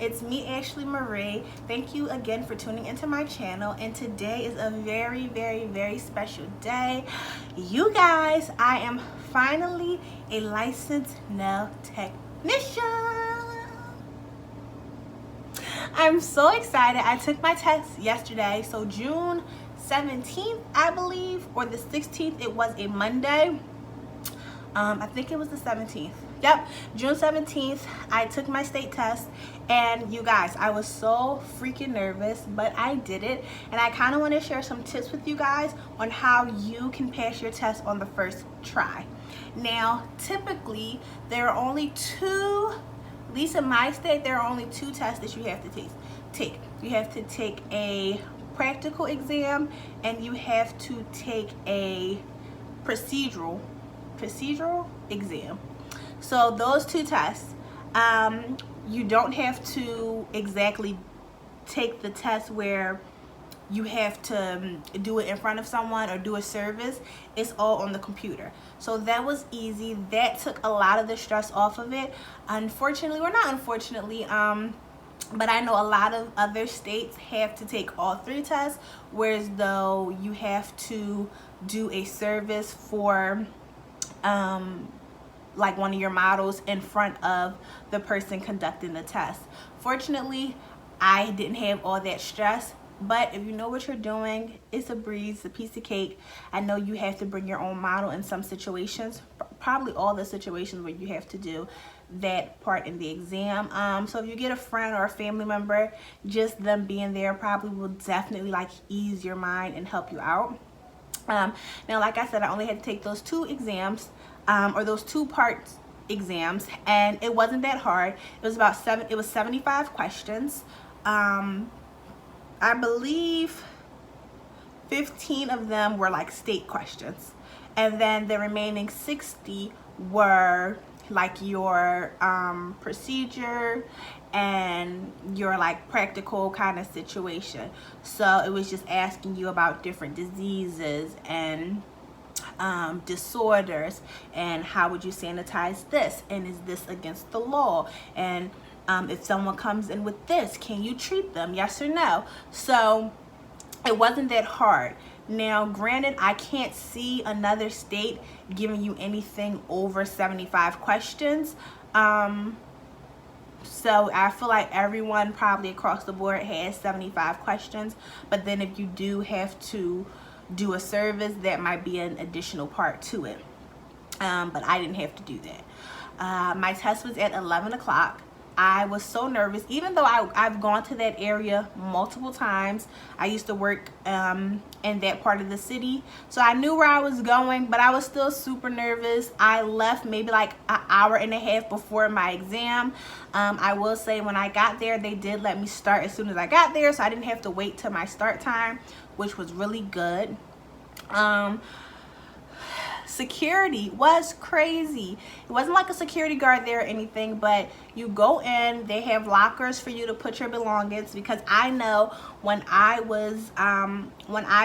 it's me, Ashley Marie. Thank you again for tuning into my channel, and today is a very, very, very special day. You guys, I am finally a licensed nail technician. I'm so excited. I took my test yesterday, so June 17th, I believe, or the 16th. It was a Monday. I think it was the 17th. Yep, June 17th, I took my state test, and you guys, I was so freaking nervous, but I did it, and I kind of want to share some tips with you guys on how you can pass your test on the first try. Now, typically, there are only two, at least in my state, there are only two tests that you have to take. You have to take a practical exam, and you have to take a procedural exam. So those two tests, you don't have to exactly take the test where you have to do it in front of someone or do a service. It's all on the computer. So that was easy. That took a lot of the stress off of it. Unfortunately, or not unfortunately, but I know a lot of other states have to take all three tests, whereas though you have to do a service for like one of your models in front of the person conducting the test. Fortunately, I didn't have all that stress, but if you know what you're doing, it's a breeze, a piece of cake. I know you have to bring your own model in some situations, probably all the situations where you have to do that part in the exam. So if you get a friend or a family member, just them being there probably will definitely like ease your mind and help you out. Now, like I said, I only had to take those two exams, or those two parts exams, and it wasn't that hard. It was about 75 questions. I believe 15 of them were like state questions, and then the remaining 60 were like your procedure and your like practical kind of situation. So it was just asking you about different diseases and disorders, and how would you sanitize this, and is this against the law, and if someone comes in with this, can you treat them, yes or no? So it wasn't that hard. Now, granted, I can't see another state giving you anything over 75 questions. So I feel like everyone probably across the board has 75 questions. But then if you do have to do a service, that might be an additional part to it. But I didn't have to do that. My test was at 11 o'clock. I was so nervous, even though I've gone to that area multiple times. I used to work in that part of the city, so I knew where I was going, but I was still super nervous. I left maybe like an hour and a half before my exam. I will say when I got there, they did let me start as soon as I got there, so I didn't have to wait till my start time, which was really good. Security was crazy. It wasn't like a security guard there or anything, but you go in, they have lockers for you to put your belongings, because I know when I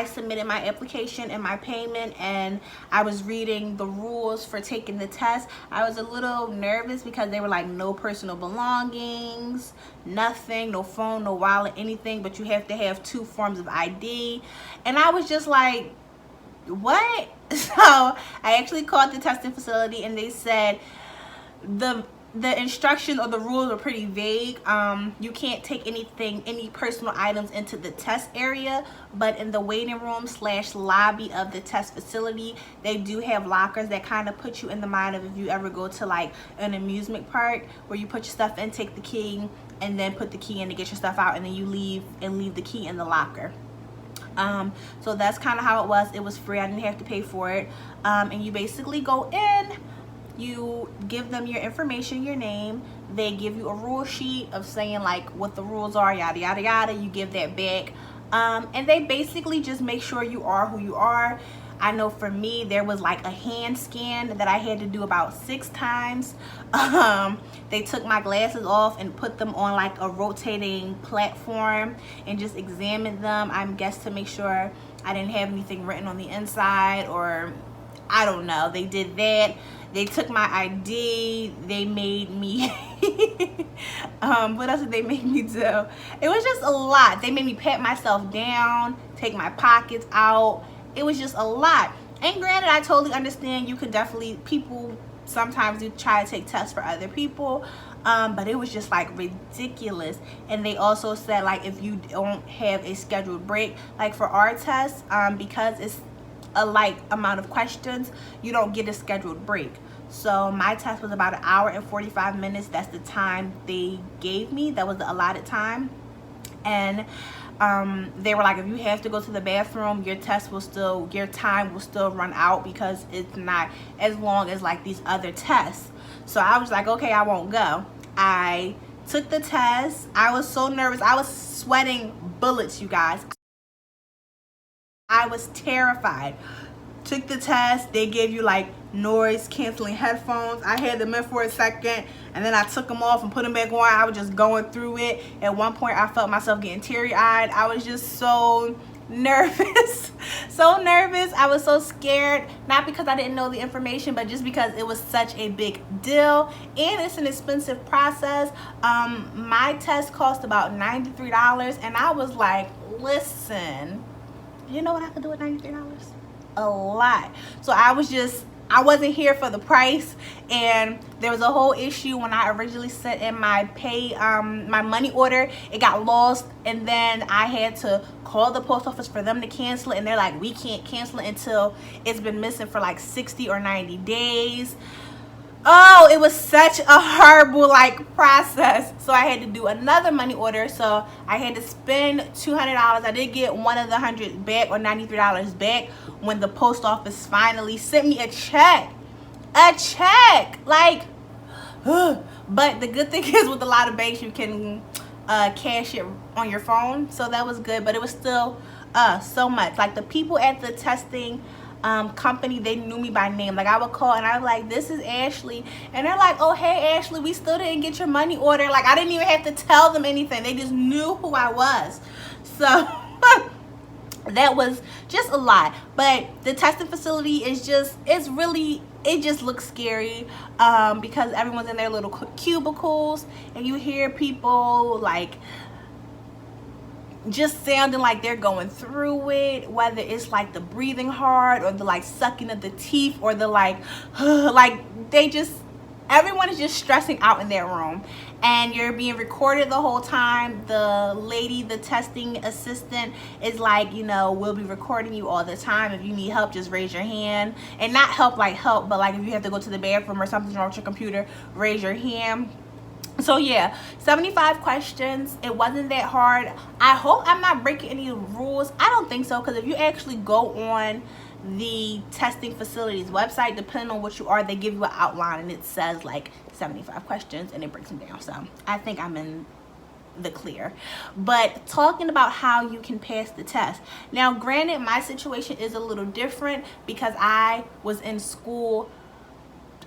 submitted my application and my payment and I was reading the rules for taking the test, I was a little nervous because they were like no personal belongings, nothing, no phone, no wallet, anything, but you have to have 2 forms of ID. And I was just like, what? So I actually called the testing facility, and they said the instructions or the rules are pretty vague. You can't take any personal items into the test area, but in the waiting room / lobby of the test facility, they do have lockers that kind of put you in the mind of if you ever go to like an amusement park where you put your stuff in, take the key, and then put the key in to get your stuff out, and then you leave the key in the locker. So that's kind of how it was. It was free. I didn't have to pay for it. And you basically go in, you give them your information, your name. They give you a rule sheet of saying like what the rules are, yada, yada, yada. You give that back. And they basically just make sure you are who you are. I know for me, there was like a hand scan that I had to do about 6 times. They took my glasses off and put them on like a rotating platform and just examined them, I guess, to make sure I didn't have anything written on the inside, or I don't know. They did that. They took my ID. They made me What else did they make me do? It was just a lot. They made me pat myself down, take my pockets out. It was just a lot. And granted, I totally understand, you can definitely, people sometimes do try to take tests for other people, but it was just like ridiculous. And they also said, like, if you don't have a scheduled break, like for our test, because it's a light amount of questions, you don't get a scheduled break. So my test was about 1 hour and 45 minutes. That's the time they gave me. That was the allotted time. And they were like, if you have to go to the bathroom, your time will still run out, because it's not as long as like these other tests. So I was like, okay, I won't go. I took the test. I was so nervous. I was sweating bullets, you guys. I was terrified. Took the test. They gave you like noise canceling headphones. I had them in for a second, and then I took them off and put them back on. I was just going through it. At one point I felt myself getting teary-eyed. I was just so nervous. So nervous. I was so scared, not because I didn't know the information, but just because it was such a big deal, and it's an expensive process. My test cost about $93, and I was like, listen, you know what I could do with $93? A lot. So I wasn't here for the price. And there was a whole issue when I originally sent in my my money order. It got lost, and then I had to call the post office for them to cancel it, and they're like, we can't cancel it until it's been missing for like 60 or 90 days. Oh, it was such a horrible like process. So I had to do another money order. So I had to spend $200. I did get one of the $100 back, or $93 back, when the post office finally sent me a check. Like, but the good thing is, with a lot of banks, you can cash it on your phone. So that was good, but it was still so much. Like, the people at the testing company, they knew me by name. Like, I would call and I was like, this is Ashley, and they're like, oh, hey Ashley, we still didn't get your money order. Like, I didn't even have to tell them anything. They just knew who I was. So that was just a lot. But the testing facility is just, it just looks scary, because everyone's in their little cubicles, and you hear people like just sounding like they're going through it, whether it's like the breathing hard, or the like sucking of the teeth, or the like everyone is just stressing out in their room. And you're being recorded the whole time. The lady, the testing assistant, is like, you know, we'll be recording you all the time. If you need help, just raise your hand. And not help like help, but like if you have to go to the bathroom or something's wrong with your computer, raise your hand. So yeah, 75 questions. It wasn't that hard. I hope I'm not breaking any rules. I don't think so, because if you actually go on the testing facility's website, depending on what you are, they give you an outline, and it says like 75 questions, and it breaks them down. So I think I'm in the clear. But talking about how you can pass the test. Now, granted, my situation is a little different, because I was in school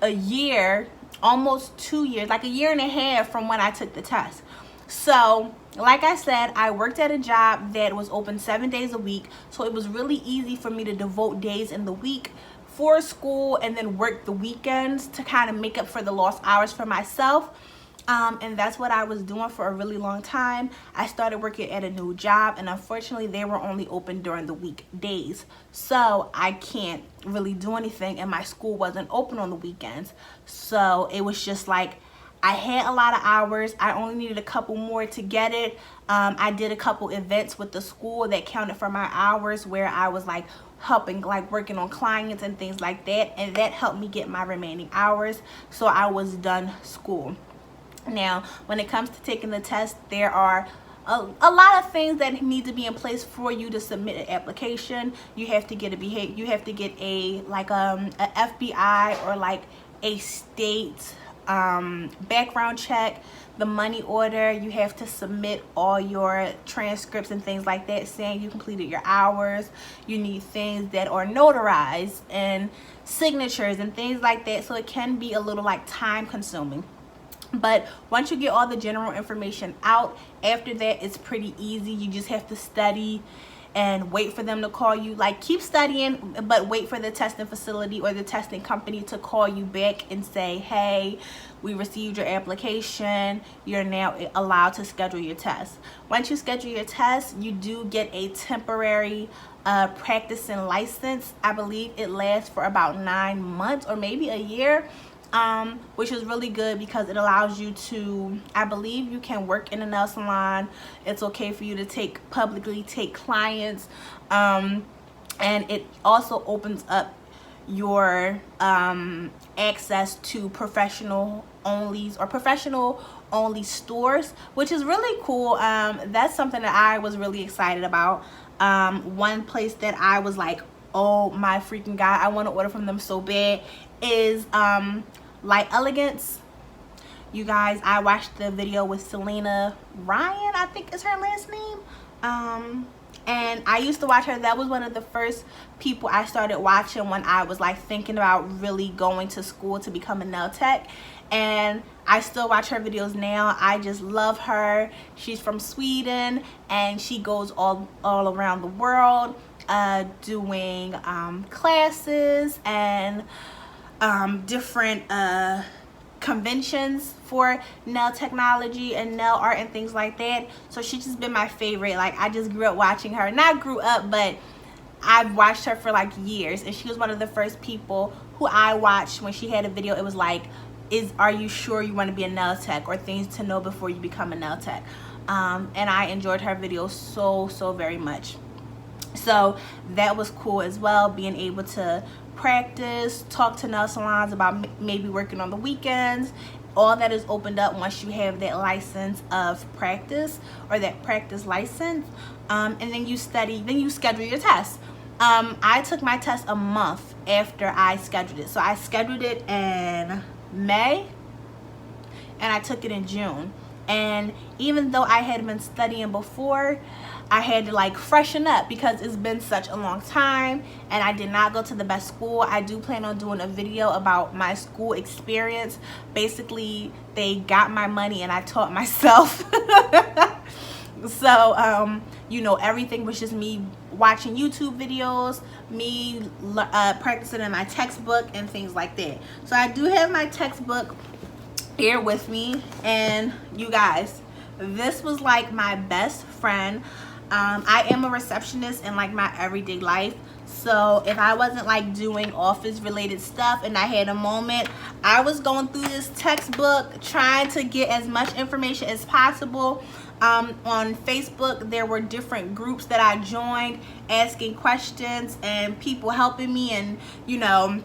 a year, almost 2 years, like a year and a half from when I took the test. So like I said, I worked at a job that was open 7 days a week, so it was really easy for me to devote days in the week for school, and then work the weekends to kind of make up for the lost hours for myself. And that's what I was doing for a really long time. I started working at a new job, and unfortunately they were only open during the weekdays, so I can't really do anything, and my school wasn't open on the weekends. So it was just like, I had a lot of hours. I only needed a couple more to get it. I did a couple events with the school that counted for my hours, where I was like helping, like working on clients and things like that, and that helped me get my remaining hours, so I was done school. Now, when it comes to taking the test, there are a lot of things that need to be in place for you to submit an application. You have to get a like a FBI or like a state background check, the money order. You have to submit all your transcripts and things like that saying you completed your hours. You need things that are notarized and signatures and things like that, so it can be a little like time consuming. But once you get all the general information out, after that it's pretty easy. You just have to study and wait for them to call you. Like, keep studying, but wait for the testing facility or the testing company to call you back and say, hey, we received your application, you're now allowed to schedule your test. Once you schedule your test, you do get a temporary practicing license. I believe it lasts for about 9 months or maybe a year, which is really good because it allows you to, I believe you can work in a nail salon. It's okay for you to publicly take clients, and it also opens up your access to professional onlys or professional only stores, which is really cool. That's something that I was really excited about. One place that I was like, oh my freaking god, I want to order from them so bad is Light Elegance. You guys, I watched the video with Selena Ryan, I think is her last name, and I used to watch her. That was one of the first people I started watching when I was like thinking about really going to school to become a nail tech, and I still watch her videos now. I just love her. She's from Sweden and she goes all around the world doing classes and different conventions for nail technology and nail art and things like that. So she's just been my favorite. Like, I just grew up watching her. Not grew up, but I've watched her for like years, and she was one of the first people who I watched when she had a video. It was like, are you sure you want to be a nail tech, or things to know before you become a nail tech. And I enjoyed her videos so very much. So that was cool as well, being able to practice, talk to nail salons about maybe working on the weekends. All that is opened up once you have that license of practice, or that practice license, and then you study, then you schedule your test. I took my test a month after I scheduled it. So I scheduled it in May and I took it in June. And even though I had been studying before, I had to like freshen up because it's been such a long time and I did not go to the best school. I do plan on doing a video about my school experience. Basically, they got my money and I taught myself. So, you know, everything was just me watching YouTube videos, me practicing in my textbook and things like that. So I do have my textbook here with me, and you guys, this was like my best friend. I am a receptionist in like my everyday life, so if I wasn't like doing office related stuff and I had a moment, I was going through this textbook trying to get as much information as possible. On Facebook, there were different groups that I joined, asking questions and people helping me and, you know,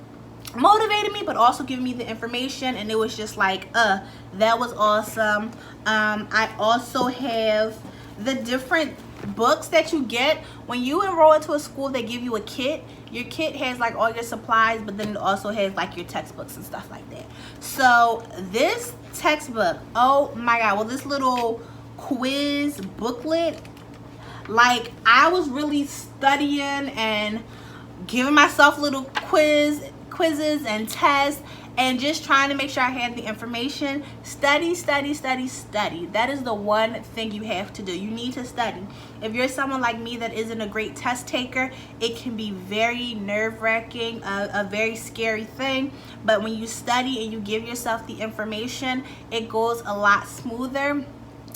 motivated me, but also giving me the information. And it was just like, that was awesome. I also have the different books that you get when you enroll into a school. They give you a kit. Your kit has like all your supplies, but then it also has like your textbooks and stuff like that. So this textbook, oh my god, well, this little quiz booklet, like, I was really studying and giving myself little quizzes and tests and just trying to make sure I had the information. Study. That is the one thing you have to do. You need to study. If you're someone like me that isn't a great test taker, it can be very nerve-wracking, a very scary thing. But when you study and you give yourself the information, it goes a lot smoother.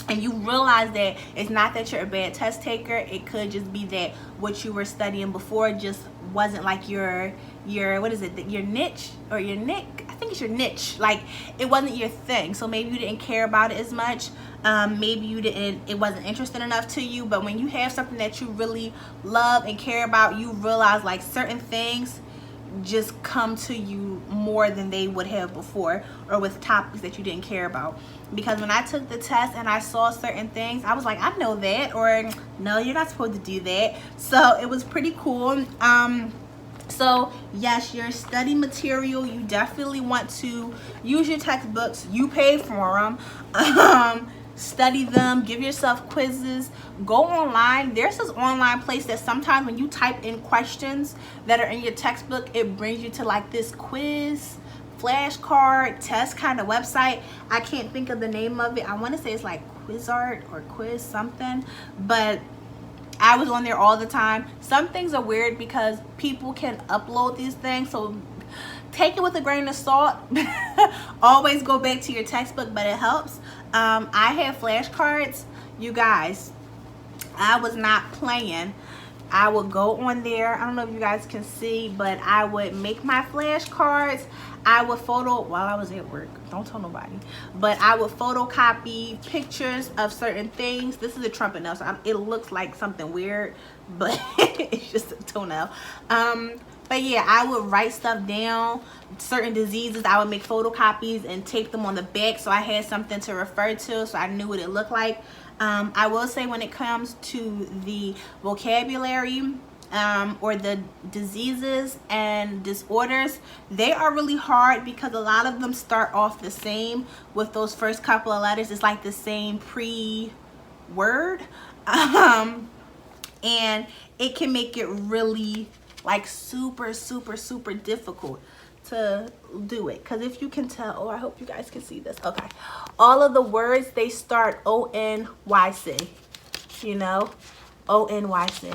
And you realize that it's not that you're a bad test taker. It could just be that what you were studying before just wasn't like your what is it, your niche or your nick? I think it's your niche. Like, it wasn't your thing. So maybe you didn't care about it as much. Maybe it wasn't interesting enough to you. But when you have something that you really love and care about, you realize like certain things just come to you more than they would have before, or with topics that you didn't care about. Because when I took the test and I saw certain things, I was like, I know that, or no, you're not supposed to do that. So it was pretty cool. So yes, your study material, you definitely want to use your textbooks. You pay for them. Study them, give yourself quizzes, go online. There's this online place that sometimes when you type in questions that are in your textbook, it brings you to like this quiz, flashcard, test kind of website. I can't think of the name of it. I want to say it's like Quizart or Quiz something, but I was on there all the time. Some things are weird because people can upload these things, so take it with a grain of salt. Always go back to your textbook, but it helps. I have flashcards. You guys, I was not playing. I would go on there. I don't know if you guys can see, but I would make my flashcards. I would photo while I was at work. Don't tell nobody. But I would photocopy pictures of certain things. This is a trumpet nail, so it looks like something weird, but it's just a toenail. But yeah, I would write stuff down, certain diseases. I would make photocopies and tape them on the back so I had something to refer to, so I knew what it looked like. I will say when it comes to the vocabulary or the diseases and disorders, they are really hard because a lot of them start off the same with those first couple of letters. It's like the same pre-word. And it can make it really like super difficult to do it, because if you can tell, oh, I hope you guys can see this. Okay, all of the words, they start O-N-Y-C, you know, O-N-Y-C,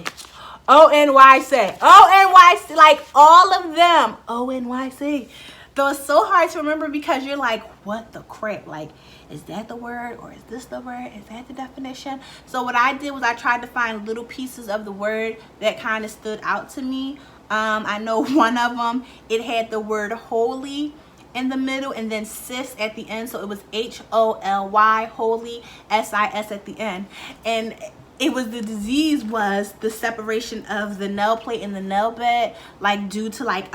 O-N-Y-C, O-N-Y-C, like all of them, O-N-Y-C. Though it's so hard to remember because you're like, what the crap, like, is that the word, or is this the word, is that the definition? So what I did was I tried to find little pieces of the word that kind of stood out to me. I know one of them, it had the word holy in the middle and then cis at the end, so it was H-O-L-Y, holy, S-I-S at the end. And it was, the disease was the separation of the nail plate and the nail bed, like due to like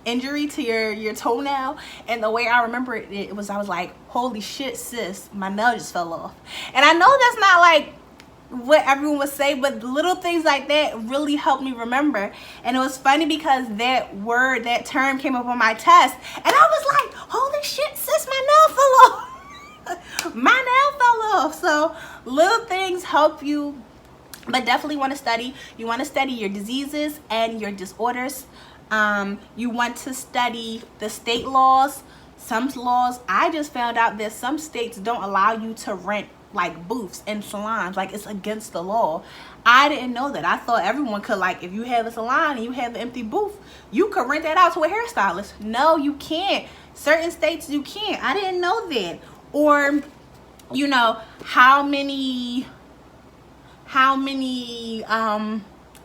injury to your toenail. And the way I remember it, I was like, holy shit, sis, my nail just fell off. And I know that's not like what everyone would say, but little things like that really helped me remember. And it was funny because that word, that term came up on my test, and I was like, holy shit, sis, my nail fell off. My nail fell off. So little things help you, but definitely want to study. You want to study your diseases and your disorders. You want to study the state laws. Some laws, I just found out that some states don't allow you to rent like booths and salons, like it's against the law. I didn't know that. I thought everyone could, like, if you have a salon and you have an empty booth, you could rent that out to a hairstylist. No, you can't. Certain states you can't. I didn't know that. Or, you know, how many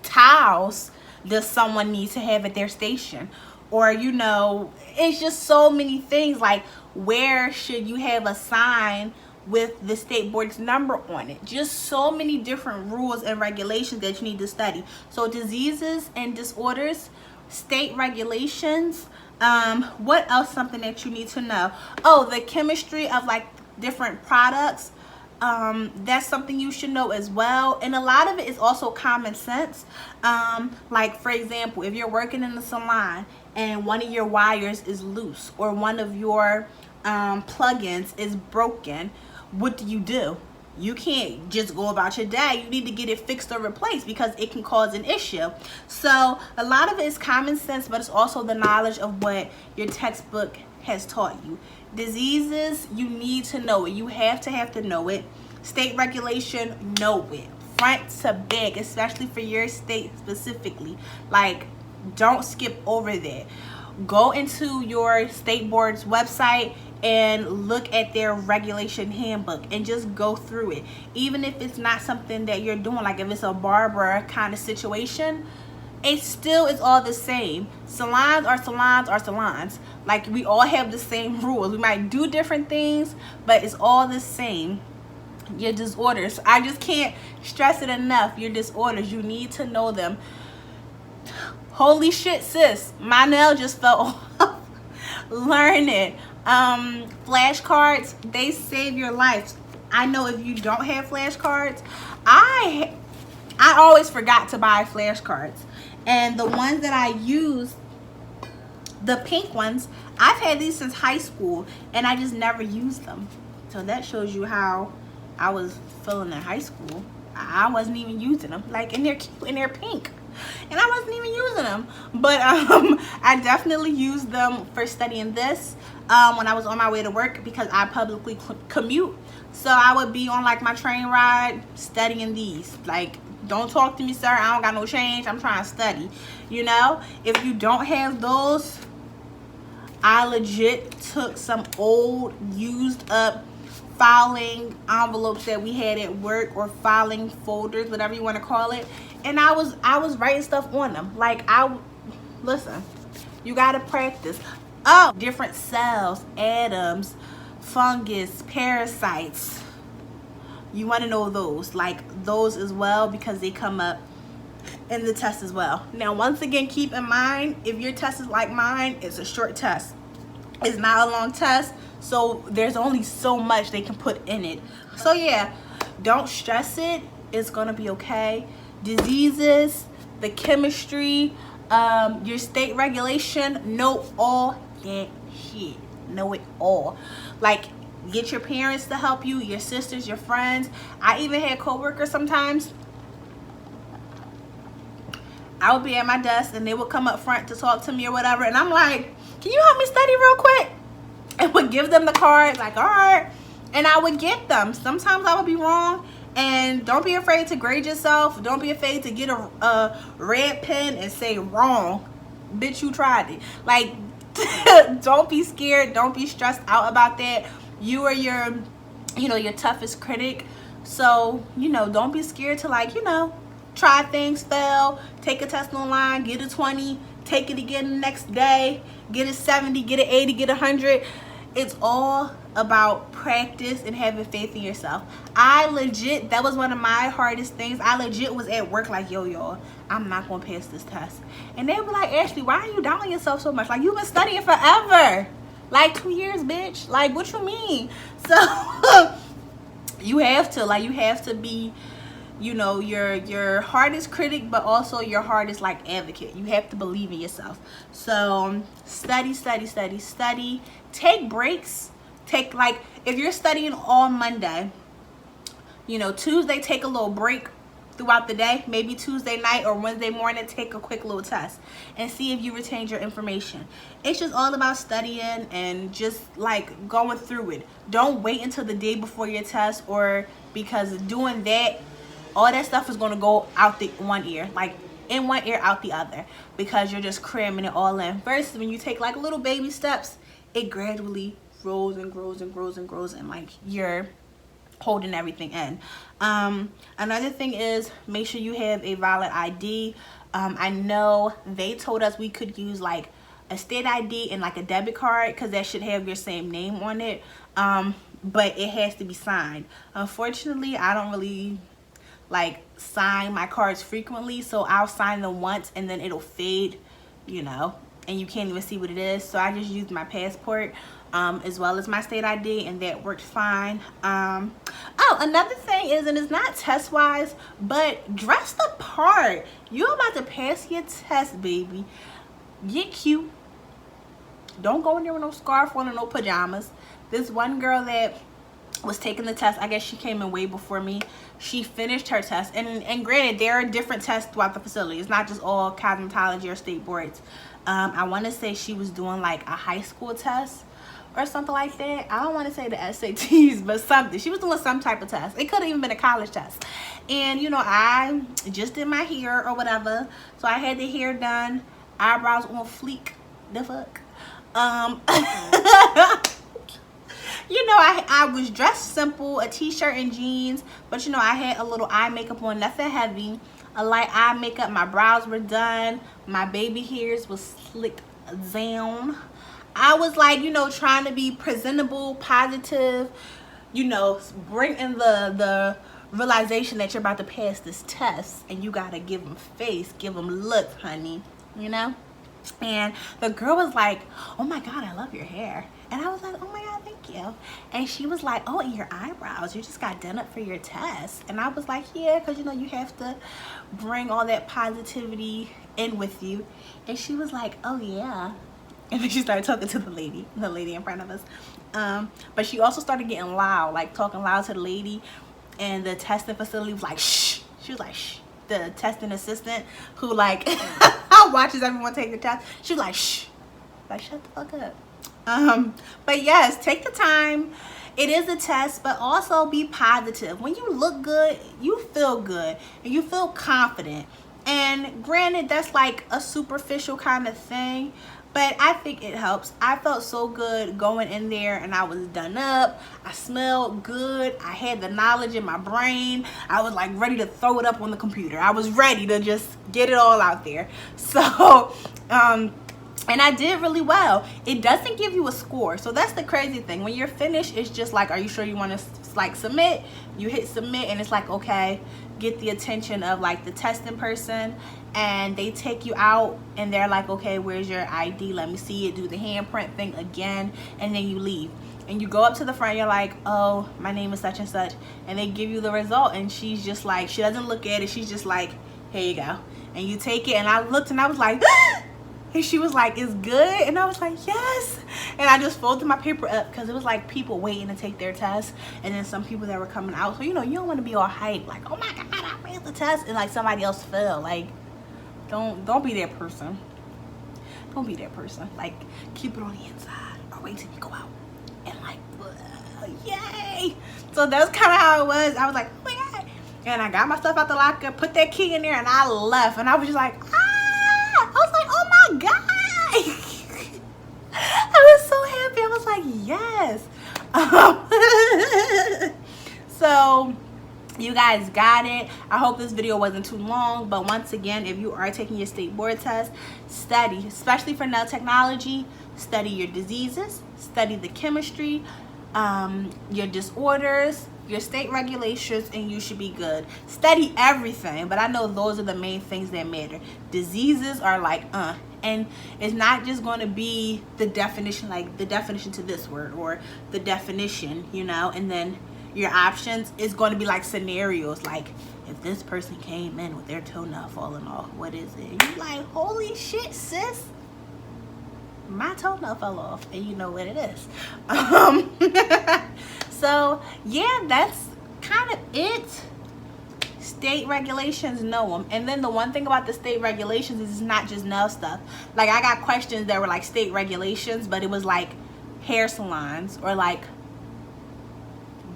towels does someone need to have at their station? Or, you know, it's just so many things, like where should you have a sign with the state board's number on it? Just so many different rules and regulations that you need to study. So diseases and disorders, state regulations, what else, something that you need to know? Oh, the chemistry of like different products. That's something you should know as well. And a lot of it is also common sense. Like, for example, if you're working in the salon and one of your wires is loose or one of your plugins is broken, what do? You can't just go about your day. You need to get it fixed or replaced because it can cause an issue. So a lot of it is common sense, but it's also the knowledge of what your textbook has taught you. Diseases, you need to know it. You have to know it. State regulation, know it. Front to back, especially for your state specifically. Like, don't skip over that. Go into your state board's website and look at their regulation handbook and just go through it. Even if it's not something that you're doing, like if it's a barber kind of situation, it still is all the same. Salons are salons are salons. Like, we all have the same rules. We might do different things, but it's all the same. Your disorders, I just can't stress it enough. Your disorders, you need to know them. Holy shit, sis, my nail just fell off. Learn it. Flashcards, they save your life. I know if you don't have flashcards, I always forgot to buy flashcards, and the ones that I use, the pink ones, I've had these since high school and I just never used them. So that shows you how I was feeling in high school. I wasn't even using them. Like, and they're cute and they're pink, and I wasn't even using them. But I definitely used them for studying this when I was on my way to work, because I publicly commute. So I would be on like my train ride studying these, like Don't talk to me, sir. I don't got no change. I'm trying to study. You know, if you don't have those, I legit took some old, used up filing envelopes that we had at work, or filing folders, whatever you want to call it, and I was writing stuff on them. Like, listen, you got to practice. Oh, different cells, atoms, fungus, parasites. You want to know those, like those as well, because they come up in the test as well. Now, once again, keep in mind, if your test is like mine, it's a short test. It's not a long test, so there's only so much they can put in it. So yeah, don't stress it. It's gonna be okay. Diseases, the chemistry, your state regulation, know all that shit. Know it all. Like, get your parents to help you, your sisters, your friends. I even had coworkers sometimes. I would be at my desk and they would come up front to talk to me or whatever, and I'm like, can you help me study real quick? And would give them the cards, like, all right. And I would get them. Sometimes I would be wrong. And don't be afraid to grade yourself. Don't be afraid to get a red pen and say wrong. Bitch, you tried it. Like, don't be scared. Don't be stressed out about that. You are your toughest critic. So, don't be scared to, like, try things, fail, take a test online, get a 20, take it again the next day, get a 70, get an 80, get 100. It's all about practice and having faith in yourself. That was one of my hardest things. I legit was at work like, yo, y'all, I'm not gonna pass this test. And they were like, Ashley, why are you down on yourself so much? Like, you've been studying forever. Like 2 years, bitch. Like, what you mean? So you have to be, your hardest critic, but also your hardest, like, advocate. You have to believe in yourself. So study. Take breaks. Like, if you're studying all Monday, Tuesday, take a little break throughout the day. Maybe Tuesday night or Wednesday morning, take a quick little test and see if you retained your information. It's just all about studying and just, like, going through it. Don't wait until the day before your test, or because doing that, all that stuff is going to go out the one ear, like in one ear, out the other, because you're just cramming it all in. Versus when you take, like, little baby steps, it gradually grows and grows and grows and grows, and, like, you're holding everything in. Another thing is, make sure you have a valid ID. I know they told us we could use, like, a state ID and, like, a debit card, because that should have your same name on it, but it has to be signed. Unfortunately, I don't really, like, sign my cards frequently, so I'll sign them once and then it'll fade, and you can't even see what it is. So I just used my passport as well as my state ID, and that worked fine. Oh, another thing is, and it's not test wise, but dress the part. You're about to pass your test, baby. Get cute. Don't go in there with no scarf on or no pajamas. This one girl that was taking the test, I guess she came in way before me. She finished her test, and granted, there are different tests throughout the facility. It's not just all cosmetology or state boards. I want to say she was doing, like, a high school test or something like that. I don't want to say the SATs, but something. She was doing some type of test. It could have even been a college test. And, I just did my hair or whatever, so I had the hair done, eyebrows on fleek. The fuck. I was dressed simple, a t-shirt and jeans, but I had a little eye makeup on, nothing heavy, a light eye makeup. My brows were done, my baby hairs was slicked down. I was, like, trying to be presentable, positive, bring in the realization that you're about to pass this test, and you gotta give them face, give them looks, honey, And the girl was like, oh my God, I love your hair. And I was like, oh my God, thank you. And she was like, oh, and your eyebrows, you just got done up for your test. And I was like, yeah, because you have to bring all that positivity in with you. And she was like, oh yeah. And then she started talking to the lady in front of us. But she also started getting loud, like talking loud to the lady. And the testing facility was like, shh. She was like, shh. The testing assistant who, like, watches everyone take the test, she was like, shh. Like, shut the fuck up. But yes, take the time. it is a test, but also be positive. When you look good, you feel good and you feel confident. And granted, that's like a superficial kind of thing, but I think it helps. I felt so good going in there, and I was done up. I smelled good. I had the knowledge in my brain. I was like ready to throw it up on the computer. I was ready to just get it all out there. So and I did really well. It doesn't give you a score, so that's the crazy thing. When you're finished, it's just like, are you sure you want to like submit? You hit submit, and it's like, okay, get the attention of like the testing person, and they take you out and they're like, okay, where's your ID? Let me see it. Do the handprint thing again, and then you leave. And you go up to the front, you're like, oh, my name is such and such, and they give you the result, and she's just like, she doesn't look at it, she's just like, here you go. And you take it, and I looked and I was like, and she was like, it's good? And I was like, yes. And I just folded my paper up because it was like people waiting to take their test, and then some people that were coming out. So, you know, you don't want to be all hyped like, oh my God, I failed the test, and like somebody else failed. Like, don't be that person. Don't be that person. Like, keep it on the inside or wait till you go out and like, yay. So that's kind of how it was. I was like, oh my God. And I got my stuff out the locker, put that key in there, and I left. And I was just like, I was like, oh my God. I was so happy. I was like, yes. So you guys got it. I hope this video wasn't too long, but once again, if you are taking your state board test, study, especially for nanotechnology. Study your diseases, study the chemistry, your disorders, your state regulations, and you should be good. Study everything, but I know those are the main things that matter. Diseases are like, and it's not just going to be the definition, like the definition to this word or the definition, you know, and then your options is going to be like scenarios, like if this person came in with their toenail falling off, what is it? And you're like, holy shit, sis, my toenail fell off, and you know what it is. So yeah, that's kind of it. State regulations, know them. And then the one thing about the state regulations is it's not just nail stuff. Like, I got questions that were like state regulations, but it was like hair salons or like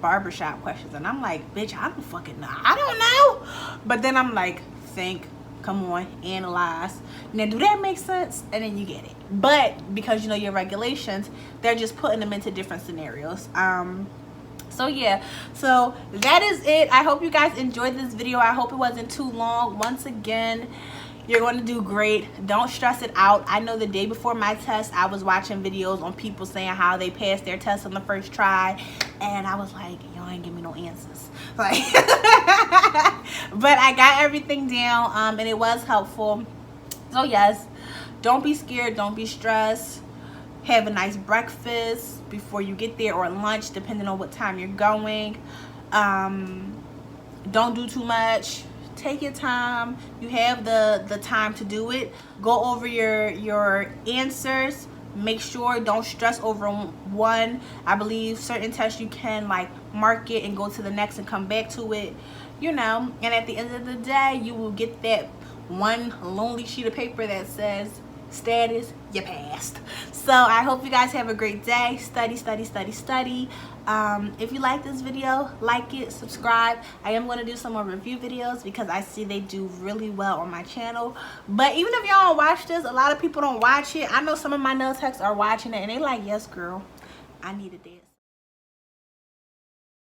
barbershop questions, and I'm like, bitch, I don't fucking know. I don't know. But then I'm like, think, come on, analyze. Now, do that make sense? And then you get it. But because you know your regulations, they're just putting them into different scenarios. So yeah, so that is it. I hope you guys enjoyed this video. I hope it wasn't too long. Once again, you're going to do great. Don't stress it out. I know the day before my test, I was watching videos on people saying how they passed their test on the first try, and I was like, y'all ain't give me no answers. Like, but I got everything down, and it was helpful. So yes, don't be scared. Don't be stressed. Have a nice breakfast before you get there, or lunch, depending on what time you're going. Don't do too much. Take your time. You have the time to do it. Go over your answers. Make sure, don't stress over one. I believe certain tests you can like mark it and go to the next and come back to it, you know. And at the end of the day, you will get that one lonely sheet of paper that says status, you passed. So I hope you guys have a great day. Study, study, study, study. If you like this video, like it, subscribe. I am going to do some more review videos because I see they do really well on my channel. But even if y'all don't watch this, a lot of people don't watch it. I know some of my nail techs are watching it and they like, yes girl, I needed that.